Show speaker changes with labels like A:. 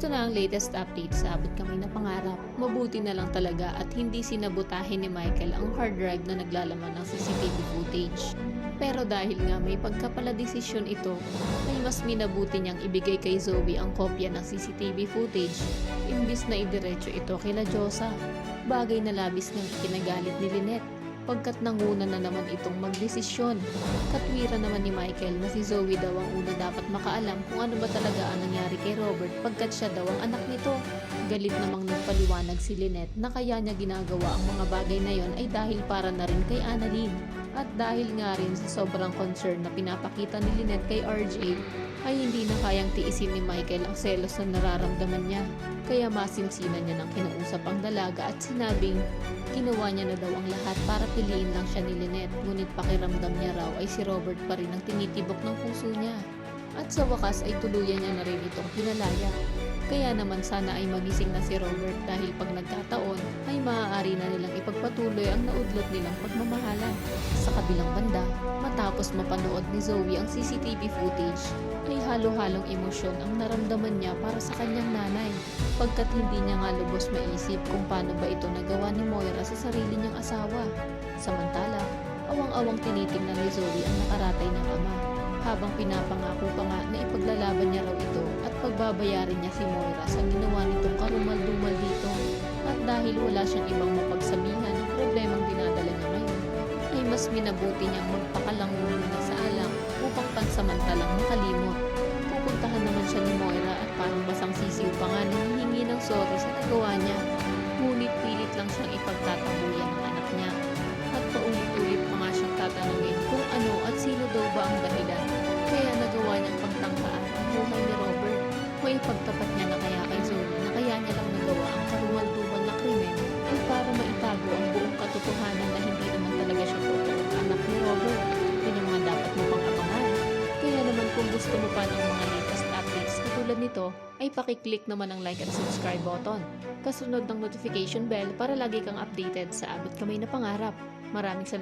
A: Ito na ang latest update sa Abot Kamay na Pangarap. Mabuti na lang talaga at hindi sinabotahin ni Michael ang hard drive na naglalaman ng CCTV footage. Pero dahil nga may pagkapaladesisyon ito, ay mas minabuti niyang ibigay kay Zoe ang kopya ng CCTV footage imbis na idiretso ito kila Josa. Bagay na labis ngang ikinagalit ni Lynette pagkat nanguna na naman itong magdesisyon. Katwiran naman ni Michael na si Zoe daw ang una dapat makaalam kung ano ba talaga ang nangyari kay Robert pagkat siya daw ang anak nito. Galit namang nagpaliwanag si Lynette na kaya niya ginagawa ang mga bagay na yon ay dahil para na rin kay Annalyn. At dahil nga rin sa sobrang concern na pinapakita ni Lynette kay RJ, ay hindi na kayang tiisin ni Michael ang selos na nararamdaman niya. Kaya masinsinan niya ng kinausap ang dalaga at sinabing ginawa niya na daw ang lahat para piliin lang siya ni Lynette, ngunit pakiramdam niya raw ay si Robert pa rin ang tinitibok ng puso niya. At sa wakas ay tuluyan niya na rin itong pinalaya. Kaya naman sana ay magising na si Robert dahil pag nagkataon ay maaari na nilang ipagpatuloy ang naudlot nilang pagmamahalan. Sa kabilang banda, matapos mapanood ni Zoe ang CCTV footage, ay halo-halong emosyon ang naramdaman niya para sa kanyang nanay pagkat hindi niya nga lubos maisip kung paano ba ito nagawa ni Moira sa sarili niyang asawa. Samantala, awang-awang tinitingnan ni Zoe ang nakaratay ng ama habang pinapangako pa nga na ipaglalaban niya raw ito at pagbabayarin niya si Moira sa ginawa nitong karumal-dumal dito. At dahil wala siyang ibang mapagsabihan ng problemang dinadala niya ngayon, ay mas minabuti niyang magpakalango muna sa alak upang pansamantalang makalimot. Pupuntahan naman siya ni Moira at parang basang sisiw pa nga na hihingi ng sorry sa nagawa niya. Ngunit pilit lang siyang ipagtatabuyan ng anak niya. At paulit-ulit pa nga siyang tatanungin kung ano at sino daw ba ang dahilan. Kaya nagawa niyang pagtangkaan ang buhay ni Robert. May pagtapat niya na kaya kay Zoe na kaya niya lang nagawa ang karumal-dumal na krimen ay para maitago ang buong katotohanan na hindi naman talaga siya totoong anak ni Robert. Yun ang mga dapat mo pang abangan. Kaya naman kung gusto mo pa ng mga latest updates na tulad nito, ay pakiclick naman ang like at subscribe button. Kasunod ng notification bell para lagi kang updated sa Abot Kamay na Pangarap. Maraming salamat.